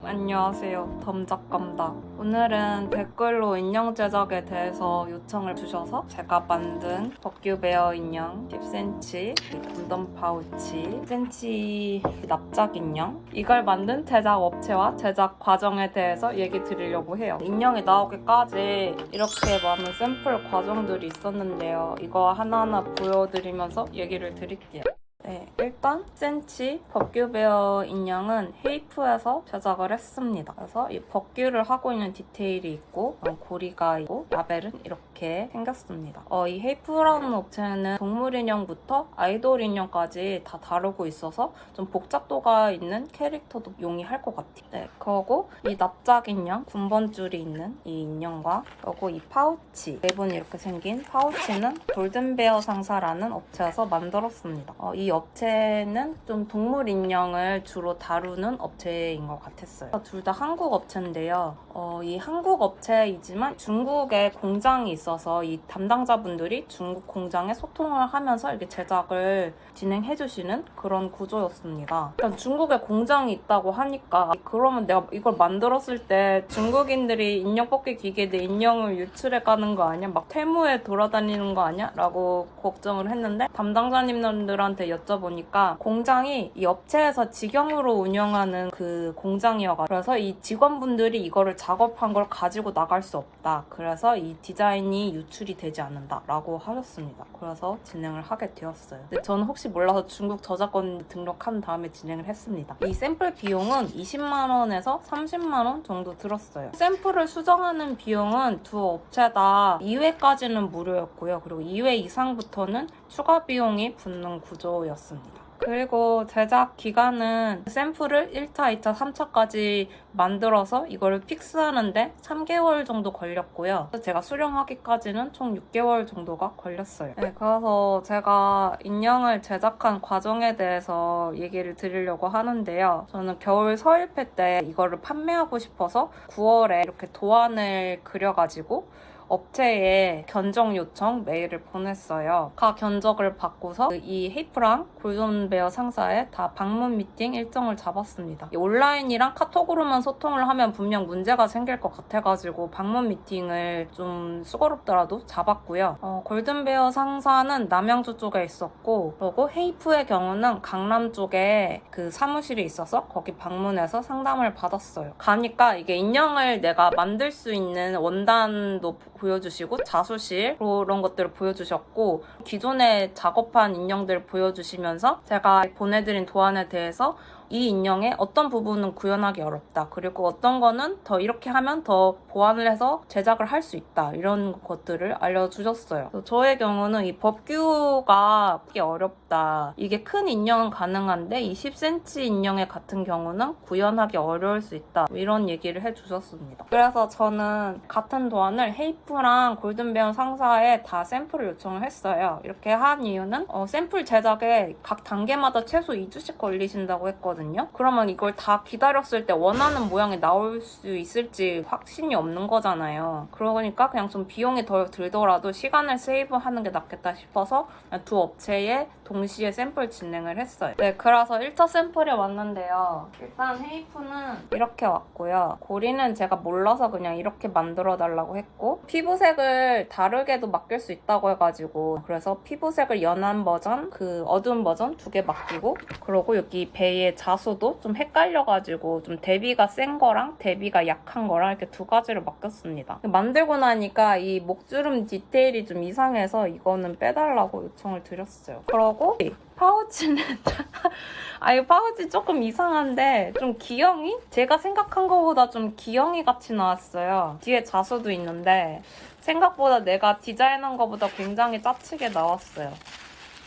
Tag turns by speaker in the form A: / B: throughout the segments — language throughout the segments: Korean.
A: 안녕하세요. 덤작감다. 오늘은 댓글로 인형 제작에 대해서 요청을 주셔서 제가 만든 버큐베어 인형 10cm 덤덤 파우치 10cm 납작 인형 이걸 만든 제작 업체와 제작 과정에 대해서 얘기 드리려고 해요. 인형이 나오기까지 이렇게 많은 샘플 과정들이 있었는데요. 이거 하나하나 보여드리면서 얘기를 드릴게요. 네, 일단 10cm 버큐베어 인형은 헤이프에서 제작을 했습니다. 그래서 이 버큐를 하고 있는 디테일이 있고 고리가 있고 라벨은 이렇게 생겼습니다. 이 헤이프라는 업체는 동물 인형부터 아이돌 인형까지 다 다루고 있어서 좀 복잡도가 있는 캐릭터도 용이할 것 같아요. 네, 그리고 이 납작 인형, 군번줄이 있는 이 인형과 그리고 이 파우치, 네분 이렇게 생긴 파우치는 골든베어 상사라는 업체에서 만들었습니다. 이 업체는 좀 동물 인형을 주로 다루는 업체인 것 같았어요. 둘 다 한국 업체인데요. 이 한국 업체이지만 중국에 공장이 있어서 이 담당자분들이 중국 공장에 소통을 하면서 이렇게 제작을 진행해주시는 그런 구조였습니다. 일단 중국에 공장이 있다고 하니까 그러면 내가 이걸 만들었을 때 중국인들이 인형 뽑기 기계에 내 인형을 유출해 가는 거 아니야? 막 퇴무에 돌아다니는 거 아니야? 라고 걱정을 했는데 담당자님들한테 여쭤보니까 공장이 이 업체에서 직영으로 운영하는 그 공장이어가지고 그래서 이 직원분들이 이거를 작업한 걸 가지고 나갈 수 없다. 그래서 이 디자인이 유출이 되지 않는다 라고 하셨습니다. 그래서 진행을 하게 되었어요. 근데 저는 혹시 몰라서 중국 저작권 등록한 다음에 진행을 했습니다. 이 샘플 비용은 20만 원에서 30만 원 정도 들었어요. 샘플을 수정하는 비용은 두 업체 다 2회까지는 무료였고요. 그리고 2회 이상부터는 추가 비용이 붙는 구조였습니다. 그리고 제작 기간은 샘플을 1차, 2차, 3차까지 만들어서 이걸 픽스하는데 3개월 정도 걸렸고요. 제가 수령하기까지는 총 6개월 정도가 걸렸어요. 네, 그래서 제가 인형을 제작한 과정에 대해서 얘기를 드리려고 하는데요. 저는 겨울 서일패 때 이거를 판매하고 싶어서 9월에 이렇게 도안을 그려가지고 업체에 견적 요청 메일을 보냈어요. 각 견적을 받고서 이 헤이프랑 골든베어 상사에 다 방문 미팅 일정을 잡았습니다. 온라인이랑 카톡으로만 소통을 하면 분명 문제가 생길 것 같아가지고 방문 미팅을 좀 수고롭더라도 잡았고요. 골든베어 상사는 남양주 쪽에 있었고 그리고 헤이프의 경우는 강남 쪽에 그 사무실이 있어서 거기 방문해서 상담을 받았어요. 가니까 이게 인형을 내가 만들 수 있는 원단도 보여주시고 자수실 그런 것들을 보여주셨고 기존에 작업한 인형들을 보여주시면서 제가 보내드린 도안에 대해서 이 인형의 어떤 부분은 구현하기 어렵다. 그리고 어떤 거는 더 이렇게 하면 더 보완을 해서 제작을 할 수 있다. 이런 것들을 알려주셨어요. 저의 경우는 이 법규가 하기 어렵다. 이게 큰 인형은 가능한데 이 10cm 인형의 같은 경우는 구현하기 어려울 수 있다. 이런 얘기를 해주셨습니다. 그래서 저는 같은 도안을 헤이프랑 골든베어 상사에 다 샘플을 요청을 했어요. 이렇게 한 이유는 샘플 제작에 각 단계마다 최소 2주씩 걸리신다고 했거든요. 그러면 이걸 다 기다렸을 때 원하는 모양이 나올 수 있을지 확신이 없는 거잖아요. 그러니까 그냥 좀 비용이 덜 들더라도 시간을 세이브하는 게 낫겠다 싶어서 두 업체에 동시에 샘플 진행을 했어요. 네, 그래서 1차 샘플이 왔는데요. 일단 헤이프는 이렇게 왔고요. 고리는 제가 몰라서 그냥 이렇게 만들어 달라고 했고 피부색을 다르게도 맡길 수 있다고 해가지고 그래서 피부색을 연한 버전, 그 어두운 버전 두 개 맡기고 그리고 여기 배의 자수도 좀 헷갈려가지고 좀 대비가 센 거랑 대비가 약한 거랑 이렇게 두 가지를 맡겼습니다. 만들고 나니까 이 목주름 디테일이 좀 이상해서 이거는 빼달라고 요청을 드렸어요. 그러고 파우치는 이 파우치 조금 이상한데 좀 기형이? 제가 생각한 것보다 좀 기형이 같이 나왔어요. 뒤에 자수도 있는데 생각보다 내가 디자인한 것보다 굉장히 짜치게 나왔어요.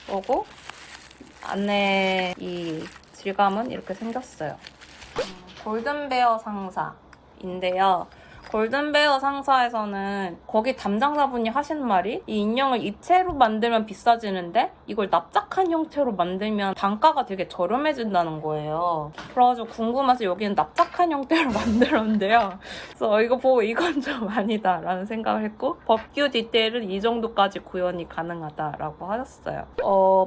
A: 그리고 안에 이 질감은 이렇게 생겼어요. 골든베어 상사인데요. 골든베어 상사에서는 거기 담당자분이 하시는 말이 이 인형을 입체로 만들면 비싸지는데 이걸 납작한 형태로 만들면 단가가 되게 저렴해진다는 거예요. 그래가지고 궁금해서 여기는 납작한 형태로 만들었는데요. 그래서 이거 보고 이건 좀 아니다 라는 생각을 했고 법규 디테일은 이 정도까지 구현이 가능하다라고 하셨어요.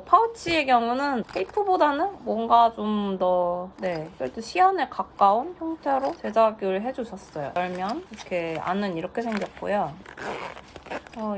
A: 파우치의 경우는 테이프보다는 뭔가 좀 더 그래도 시연에 가까운 형태로 제작을 해주셨어요. 열면 이렇게 안은 이렇게 생겼고요.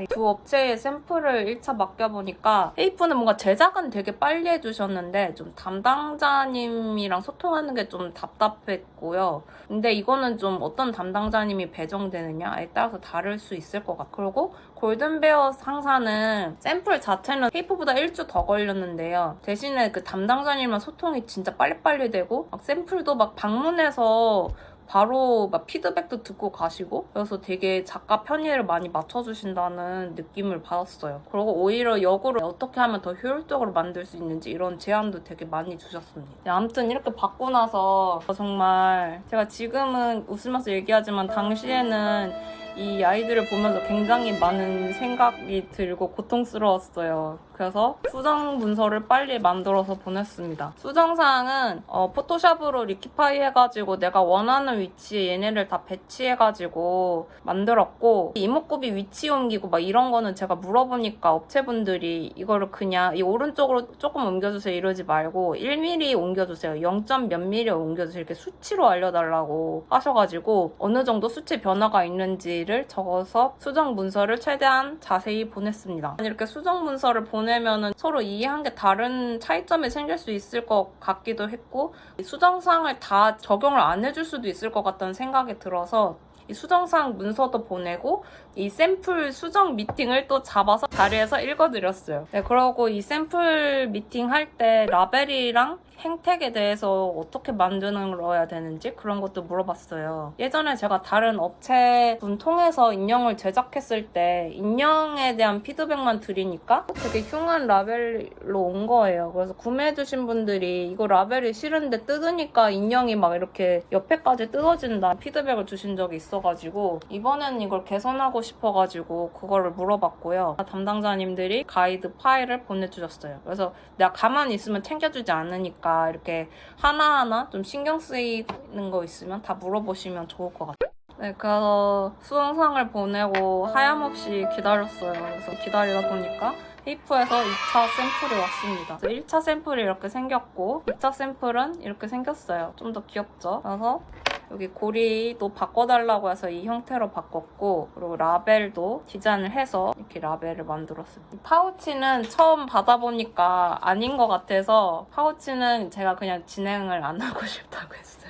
A: 이 두 업체의 샘플을 1차 맡겨보니까 테이프는 뭔가 제작은 되게 빨리 해주셨는데 좀 담당자님이랑 소통하는 게 좀 답답했고요. 근데 이거는 좀 어떤 담당자님이 배정되느냐에 따라서 다를 수 있을 것 같아요. 그리고 골든베어 상사는 샘플 자체는 테이프보다 1주 더 걸렸는데요. 대신에 그 담당자님이랑 소통이 진짜 빨리빨리 되고 막 샘플도 막 방문해서 바로 막 피드백도 듣고 가시고 그래서 되게 작가 편의를 많이 맞춰주신다는 느낌을 받았어요. 그리고 오히려 역으로 어떻게 하면 더 효율적으로 만들 수 있는지 이런 제안도 되게 많이 주셨습니다. 아무튼 이렇게 받고 나서 정말 제가 지금은 웃으면서 얘기하지만 당시에는 이 아이들을 보면서 굉장히 많은 생각이 들고 고통스러웠어요. 그래서 수정 문서를 빨리 만들어서 보냈습니다. 수정사항은 포토샵으로 리키파이 해가지고 내가 원하는 위치에 얘네를 다 배치해가지고 만들었고 이목구비 위치 옮기고 막 이런 거는 제가 물어보니까 업체분들이 이거를 그냥 이 오른쪽으로 조금 옮겨주세요 이러지 말고 1mm 옮겨주세요 0. 몇 mm 옮겨주세요 이렇게 수치로 알려달라고 하셔가지고 어느 정도 수치 변화가 있는지를 적어서 수정 문서를 최대한 자세히 보냈습니다. 이렇게 수정 문서를 보내면은 서로 이해한 게 다른 차이점이 생길 수 있을 것 같기도 했고 수정사항을 다 적용을 안 해줄 수도 있을 것 같다는 생각이 들어서 이 수정사항 문서도 보내고 이 샘플 수정 미팅을 또 잡아서 자리에서 읽어드렸어요. 그러고 이 샘플 미팅 할 때 라벨이랑 행택에 대해서 어떻게 만들어야 되는지 그런 것도 물어봤어요. 예전에 제가 다른 업체분 통해서 인형을 제작했을 때 인형에 대한 피드백만 드리니까 되게 흉한 라벨로 온 거예요. 그래서 구매해주신 분들이 이거 라벨이 싫은데 뜯으니까 인형이 막 이렇게 옆에까지 뜯어진다 피드백을 주신 적이 있어가지고 이번에는 이걸 개선하고 싶어가지고 그거를 물어봤고요. 담당자님들이 가이드 파일을 보내주셨어요. 그래서 내가 가만히 있으면 챙겨주지 않으니까 이렇게 하나하나 좀 신경 쓰이는 거 있으면 다 물어보시면 좋을 것 같아요. 그래서 수정상을 보내고 하염없이 기다렸어요. 그래서 기다리다 보니까 테이프에서 2차 샘플이 왔습니다. 그래서 1차 샘플이 이렇게 생겼고 2차 샘플은 이렇게 생겼어요. 좀 더 귀엽죠? 그래서 여기 고리도 바꿔달라고 해서 이 형태로 바꿨고 그리고 라벨도 디자인을 해서 이렇게 라벨을 만들었습니다. 파우치는 처음 받아보니까 아닌 것 같아서 파우치는 제가 그냥 진행을 안 하고 싶다고 했어요.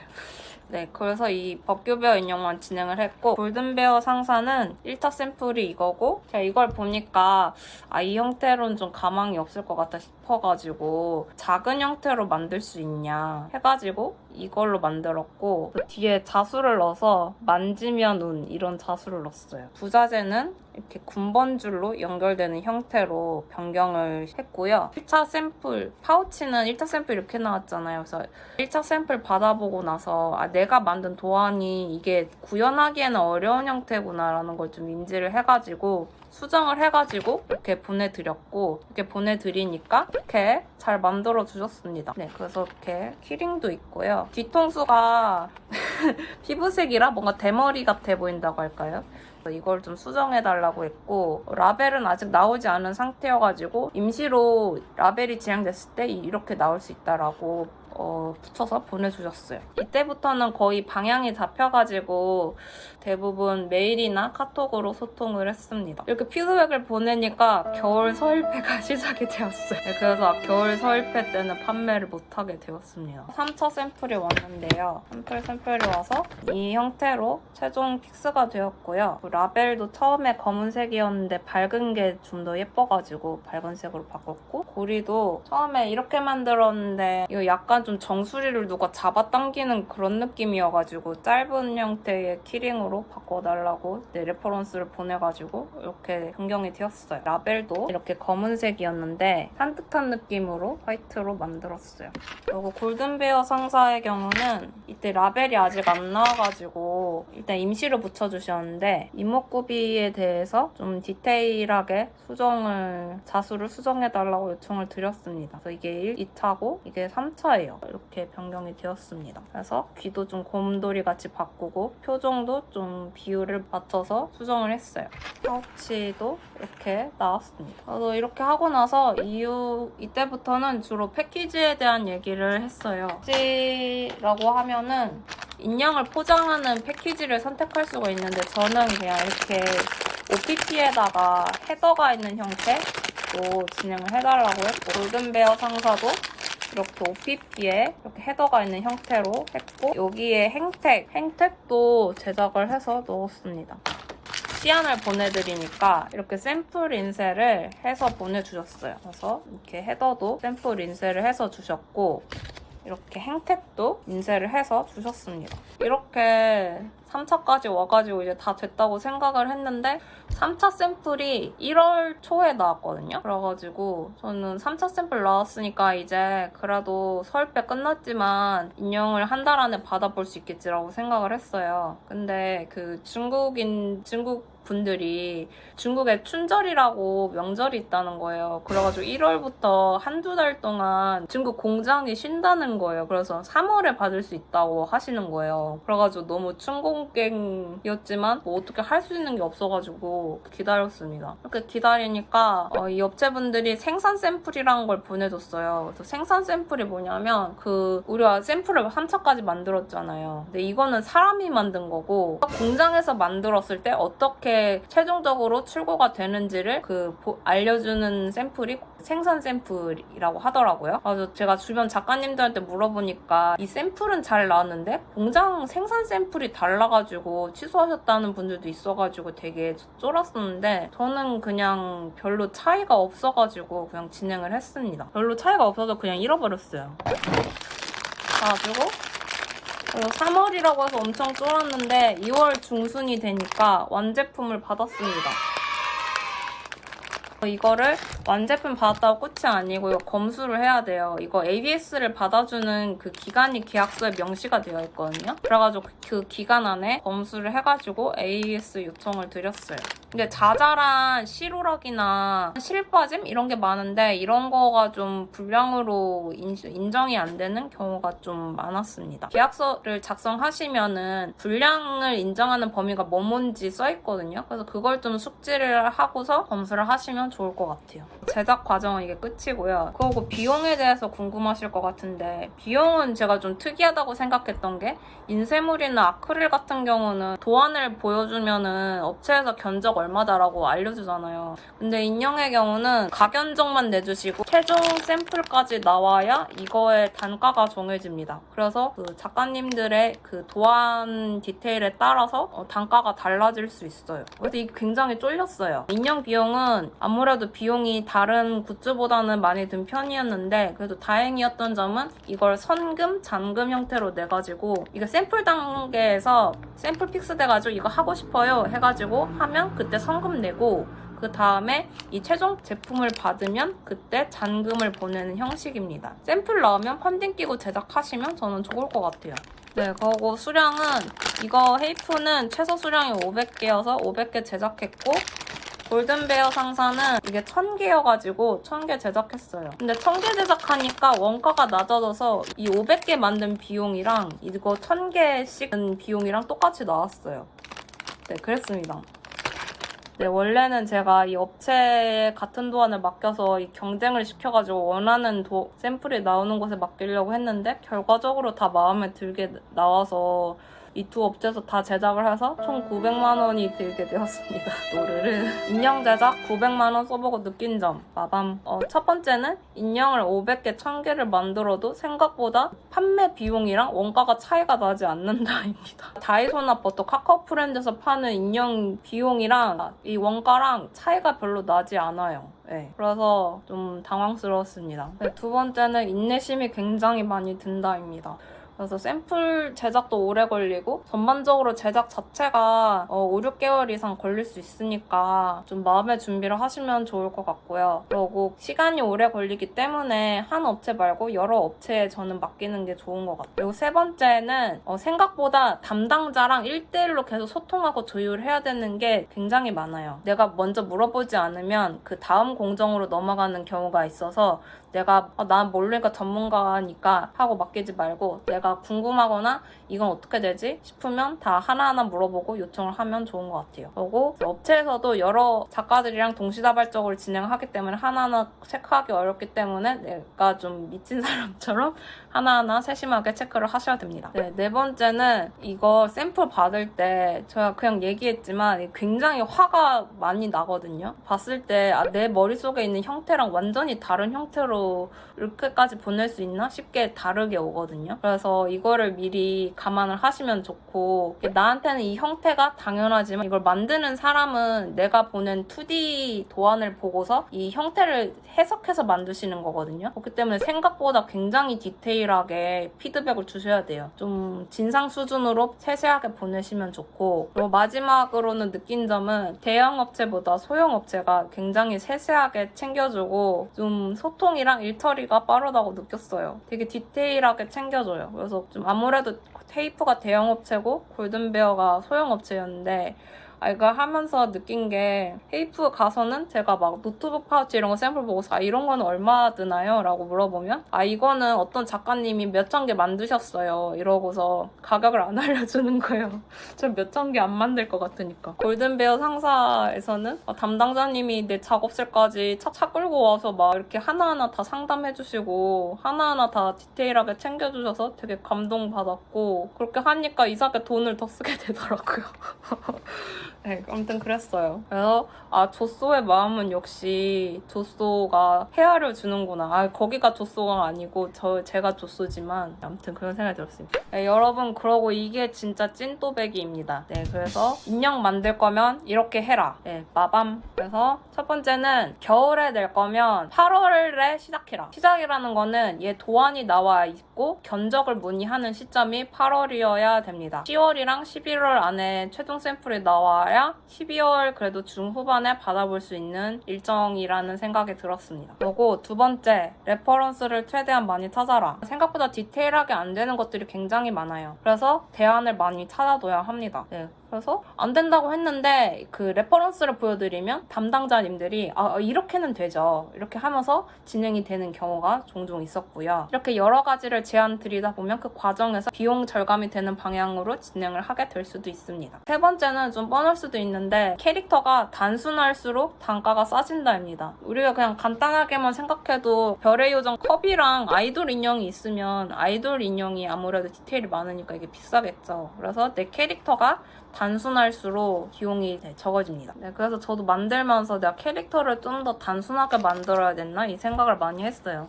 A: 그래서 이 법규베어 인형만 진행을 했고 골든베어 상사는 1차 샘플이 이거고 제가 이걸 보니까 이 형태로는 좀 가망이 없을 것 같다 싶어가지고 작은 형태로 만들 수 있냐 해가지고 이걸로 만들었고 뒤에 자수를 넣어서 만지면 운 이런 자수를 넣었어요. 부자재는 이렇게 군번줄로 연결되는 형태로 변경을 했고요. 1차 샘플, 파우치는 1차 샘플 이렇게 나왔잖아요. 그래서 1차 샘플 받아보고 나서 내가 만든 도안이 이게 구현하기에는 어려운 형태구나 라는 걸 좀 인지를 해가지고 수정을 해가지고 이렇게 보내드렸고 이렇게 보내드리니까 이렇게 잘 만들어 주셨습니다. 그래서 이렇게 키링도 있고요. 뒤통수가 피부색이라 뭔가 대머리 같아 보인다고 할까요? 이걸 좀 수정해달라고 했고 라벨은 아직 나오지 않은 상태여가지고 임시로 라벨이 지향됐을 때 이렇게 나올 수 있다라고 붙여서 보내주셨어요. 이때부터는 거의 방향이 잡혀가지고 대부분 메일이나 카톡으로 소통을 했습니다. 이렇게 피드백을 보내니까 겨울 서일패가 시작이 되었어요. 그래서 겨울 서일패 때는 판매를 못하게 되었습니다. 3차 샘플이 왔는데요. 샘플이 와서 이 형태로 최종 픽스가 되었고요. 라벨도 처음에 검은색이었는데 밝은 게 좀 더 예뻐가지고 밝은 색으로 바꿨고 고리도 처음에 이렇게 만들었는데 이거 약간 좀 정수리를 누가 잡아당기는 그런 느낌이어가지고 짧은 형태의 키링으로 바꿔달라고 레퍼런스를 보내가지고 이렇게 변경이 되었어요. 라벨도 이렇게 검은색이었는데 산뜻한 느낌으로 화이트로 만들었어요. 그리고 골든베어 상사의 경우는 이때 라벨이 아직 안 나와가지고 해가지고 일단 임시로 붙여주셨는데 이목구비에 대해서 좀 디테일하게 자수를 수정해달라고 요청을 드렸습니다. 그래서 이게 1, 2차고 이게 3차예요. 이렇게 변경이 되었습니다. 그래서 귀도 좀 곰돌이 같이 바꾸고 표정도 좀 비율을 맞춰서 수정을 했어요. 파우치도 이렇게 나왔습니다. 그래서 이렇게 하고 나서 이때부터는 주로 패키지에 대한 얘기를 했어요. 패키지라고 하면은 인형을 포장하는 패키지를 선택할 수가 있는데 저는 그냥 이렇게 OPP에다가 헤더가 있는 형태로 진행을 해달라고 했고 골든베어 상사도 이렇게 OPP에 이렇게 헤더가 있는 형태로 했고 여기에 행택도 제작을 해서 넣었습니다. 시안을 보내드리니까 이렇게 샘플 인쇄를 해서 보내주셨어요. 그래서 이렇게 헤더도 샘플 인쇄를 해서 주셨고 이렇게 행택도 인쇄를 해서 주셨습니다. 이렇게 3차까지 와가지고 이제 다 됐다고 생각을 했는데 3차 샘플이 1월 초에 나왔거든요. 그래가지고 저는 3차 샘플 나왔으니까 이제 그래도 서울배 끝났지만 인형을 한 달 안에 받아볼 수 있겠지라고 생각을 했어요. 근데 그 중국 분들이 중국에 춘절이라고 명절이 있다는 거예요. 그래가지고 1월부터 한두 달 동안 중국 공장이 쉰다는 거예요. 그래서 3월에 받을 수 있다고 하시는 거예요. 그래가지고 너무 춘공갱이었지만 뭐 어떻게 할 수 있는 게 없어가지고 기다렸습니다. 이렇게 기다리니까 이 업체분들이 생산 샘플이라는 걸 보내줬어요. 그래서 생산 샘플이 뭐냐면 우리가 샘플을 3차까지 만들었잖아요. 근데 이거는 사람이 만든 거고 공장에서 만들었을 때 어떻게 최종적으로 출고가 되는지를 알려주는 샘플이 생산 샘플이라고 하더라고요. 그래서 제가 주변 작가님들한테 물어보니까 이 샘플은 잘 나왔는데 공장 생산 샘플이 달라가지고 취소하셨다는 분들도 있어가지고 되게 쫄았었는데 저는 그냥 별로 차이가 없어가지고 그냥 진행을 했습니다. 별로 차이가 없어서 그냥 잃어버렸어요. 그래가지고 3월이라고 해서 엄청 쫄았는데 2월 중순이 되니까 완제품을 받았습니다. 이거를 완제품 받았다고 끝이 아니고 이거 검수를 해야 돼요. 이거 ABS를 받아주는 그 기간이 계약서에 명시가 되어 있거든요. 그래가지고 그 기간 안에 검수를 해가지고 ABS 요청을 드렸어요. 근데 자잘한 실오락이나 실빠짐 이런 게 많은데 이런 거가 좀 불량으로 인정이 안 되는 경우가 좀 많았습니다. 계약서를 작성하시면은 불량을 인정하는 범위가 뭔지 써있거든요. 그래서 그걸 좀 숙지를 하고서 검수를 하시면 좋을 것 같아요. 제작 과정은 이게 끝이고요. 그리고 비용에 대해서 궁금하실 것 같은데 비용은 제가 좀 특이하다고 생각했던 게 인쇄물이나 아크릴 같은 경우는 도안을 보여주면은 업체에서 견적 얼마다라고 알려주잖아요. 근데 인형의 경우는 가견적만 내주시고 최종 샘플까지 나와야 이거의 단가가 정해집니다. 그래서 그 작가님들의 그 도안 디테일에 따라서 단가가 달라질 수 있어요. 그래서 이게 굉장히 쫄렸어요. 인형 비용은 아무래도 비용이 다른 굿즈보다는 많이 든 편이었는데 그래도 다행이었던 점은 이걸 선금, 잔금 형태로 내가지고 이게 샘플 단계에서 샘플 픽스돼가지고 이거 하고 싶어요 해가지고 하면 그때 선금 내고 그 다음에 이 최종 제품을 받으면 그때 잔금을 보내는 형식입니다. 샘플 나오면 펀딩 끼고 제작하시면 저는 좋을 것 같아요. 네, 그리고 수량은 이거 헤이프는 최소 수량이 500개여서 500개 제작했고 골든베어 상사는 이게 1000개여가지고 1000개 제작했어요. 근데 1000개 제작하니까 원가가 낮아져서 이 500개 만든 비용이랑 이거 1000개씩 든 비용이랑 똑같이 나왔어요. 네, 그랬습니다. 네, 원래는 제가 이 업체에 같은 도안을 맡겨서 이 경쟁을 시켜가지고 원하는 샘플이 나오는 곳에 맡기려고 했는데 결과적으로 다 마음에 들게 나와서 이 두 업체에서 다 제작을 해서 총 900만 원이 들게 되었습니다. 노르르. 인형 제작 900만 원 써보고 느낀 점. 빠밤. 첫 번째는 인형을 500개, 1000개를 만들어도 생각보다 판매 비용이랑 원가가 차이가 나지 않는다입니다. 다이소나 버터 카카오 프렌드에서 파는 인형 비용이랑 이 원가랑 차이가 별로 나지 않아요. 네, 그래서 좀 당황스러웠습니다. 네, 두 번째는 인내심이 굉장히 많이 든다입니다. 그래서 샘플 제작도 오래 걸리고 전반적으로 제작 자체가 5, 6개월 이상 걸릴 수 있으니까 좀 마음의 준비를 하시면 좋을 것 같고요. 그리고 시간이 오래 걸리기 때문에 한 업체 말고 여러 업체에 저는 맡기는 게 좋은 것 같아요. 그리고 세 번째는 생각보다 담당자랑 1대1로 계속 소통하고 조율을 해야 되는 게 굉장히 많아요. 내가 먼저 물어보지 않으면 그 다음 공정으로 넘어가는 경우가 있어서 내가 난 모르니까 전문가니까 하고 맡기지 말고 내가 궁금하거나 이건 어떻게 되지 싶으면 다 하나하나 물어보고 요청을 하면 좋은 것 같아요. 그리고 업체에서도 여러 작가들이랑 동시다발적으로 진행하기 때문에 하나하나 체크하기 어렵기 때문에 내가 좀 미친 사람처럼 하나하나 세심하게 체크를 하셔야 됩니다. 네 번째는 이거 샘플 받을 때 제가 그냥 얘기했지만 굉장히 화가 많이 나거든요. 봤을 때 내 머릿속에 있는 형태랑 완전히 다른 형태로 이렇게까지 보낼 수 있나 싶게 다르게 오거든요. 그래서 이거를 미리 감안을 하시면 좋고 나한테는 이 형태가 당연하지만 이걸 만드는 사람은 내가 보낸 2D 도안을 보고서 이 형태를 해석해서 만드시는 거거든요. 그렇기 때문에 생각보다 굉장히 디테일하게 피드백을 주셔야 돼요. 좀 진상 수준으로 세세하게 보내시면 좋고 그리고 마지막으로는 느낀 점은 대형 업체보다 소형 업체가 굉장히 세세하게 챙겨주고 좀 소통이랑 일처리가 빠르다고 느꼈어요. 되게 디테일하게 챙겨줘요. 그래서 좀 아무래도 테이프가 대형 업체고 골든베어가 소형 업체였는데 이거 하면서 느낀 게 테이프 가서는 제가 막 노트북 파우치 이런 거 샘플 보고서 이런 거는 얼마 드나요? 라고 물어보면 이거는 어떤 작가님이 몇천 개 만드셨어요 이러고서 가격을 안 알려주는 거예요. 전 몇천 개 안 만들 것 같으니까. 골든베어 상사에서는 담당자님이 내 작업실까지 차 끌고 와서 막 이렇게 하나하나 다 상담해주시고 하나하나 다 디테일하게 챙겨주셔서 되게 감동받았고 그렇게 하니까 이상하게 돈을 더 쓰게 되더라고요. 네, 아무튼 그랬어요. 그래서 조쏘의 마음은 역시 조쏘가 헤아려 주는구나. 거기가 조쏘가 아니고 제가 조쏘지만 아무튼 그런 생각이 들었습니다. 네, 여러분 그러고 이게 진짜 찐또배기입니다. 네, 그래서 인형 만들 거면 이렇게 해라. 네, 마밤. 그래서 첫 번째는 겨울에 낼 거면 8월에 시작해라. 시작이라는 거는 얘 도안이 나와 있고 견적을 문의하는 시점이 8월이어야 됩니다. 10월이랑 11월 안에 최종 샘플이 나와야 12월 그래도 중후반에 받아볼 수 있는 일정이라는 생각이 들었습니다. 그리고 두 번째, 레퍼런스를 최대한 많이 찾아라. 생각보다 디테일하게 안 되는 것들이 굉장히 많아요. 그래서 대안을 많이 찾아둬야 합니다. 네. 그래서 안 된다고 했는데 그 레퍼런스를 보여드리면 담당자님들이 이렇게는 되죠. 이렇게 하면서 진행이 되는 경우가 종종 있었고요. 이렇게 여러 가지를 제안 드리다 보면 그 과정에서 비용 절감이 되는 방향으로 진행을 하게 될 수도 있습니다. 세 번째는 좀 뻔할 수도 있는데 캐릭터가 단순할수록 단가가 싸진다입니다. 우리가 그냥 간단하게만 생각해도 별의 요정 컵이랑 아이돌 인형이 있으면 아이돌 인형이 아무래도 디테일이 많으니까 이게 비싸겠죠. 그래서 내 캐릭터가 단순할수록 비용이 적어집니다. 네, 그래서 저도 만들면서 내가 캐릭터를 좀 더 단순하게 만들어야 됐나? 이 생각을 많이 했어요.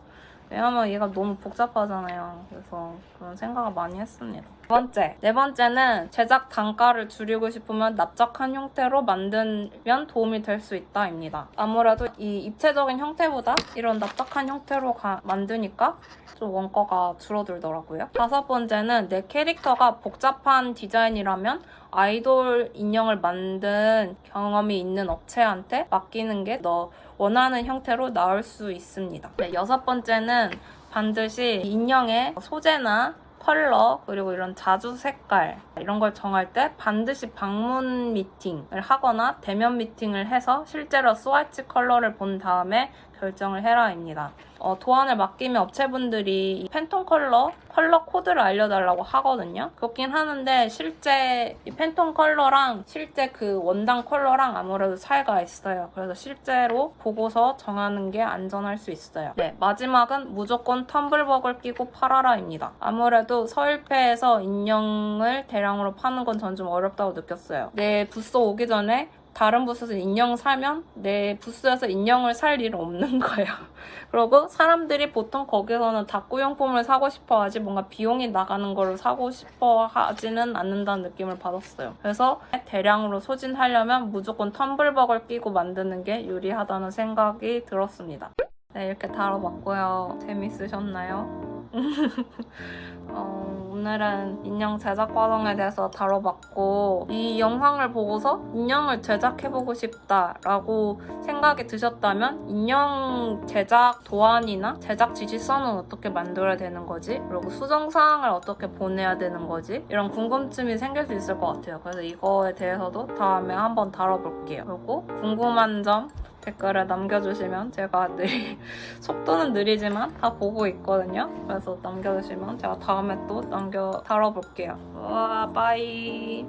A: 왜냐면 얘가 너무 복잡하잖아요. 그래서 그런 생각을 많이 했습니다. 네 번째는 제작 단가를 줄이고 싶으면 납작한 형태로 만들면 도움이 될 수 있다입니다. 아무래도 이 입체적인 형태보다 이런 납작한 형태로 만드니까 좀 원가가 줄어들더라고요. 다섯 번째는 내 캐릭터가 복잡한 디자인이라면 아이돌 인형을 만든 경험이 있는 업체한테 맡기는 게 너 원하는 형태로 나올 수 있습니다. 네, 여섯 번째는 반드시 인형의 소재나 컬러 그리고 이런 자주 색깔 이런 걸 정할 때 반드시 방문 미팅을 하거나 대면 미팅을 해서 실제로 스와치 컬러를 본 다음에 결정을 해라입니다. 도안을 맡기면 업체분들이 팬톤 컬러 코드를 알려달라고 하거든요. 그렇긴 하는데 실제 이 팬톤 컬러랑 실제 그 원단 컬러랑 아무래도 차이가 있어요. 그래서 실제로 보고서 정하는 게 안전할 수 있어요. 네, 마지막은 무조건 텀블벅을 끼고 팔아라입니다. 아무래도 서일패에서 인형을 대량으로 파는 건 전 좀 어렵다고 느꼈어요. 내 부스 오기 전에 다른 부스에서 인형 사면 내 부스에서 인형을 살 일은 없는 거예요. 그리고 사람들이 보통 거기서는 다꾸용품을 사고 싶어 하지 뭔가 비용이 나가는 거를 사고 싶어 하지는 않는다는 느낌을 받았어요. 그래서 대량으로 소진하려면 무조건 텀블벅을 끼고 만드는 게 유리하다는 생각이 들었습니다. 네, 이렇게 다뤄봤고요. 재밌으셨나요? 오늘은 인형 제작 과정에 대해서 다뤄봤고 이 영상을 보고서 인형을 제작해보고 싶다라고 생각이 드셨다면 인형 제작 도안이나 제작 지시서는 어떻게 만들어야 되는 거지? 그리고 수정사항을 어떻게 보내야 되는 거지? 이런 궁금증이 생길 수 있을 것 같아요. 그래서 이거에 대해서도 다음에 한번 다뤄볼게요. 그리고 궁금한 점 댓글에 남겨주시면 제가 속도는 느리지만 다 보고 있거든요. 그래서 남겨주시면 제가 다음에 또 다뤄볼게요. 와, 빠이.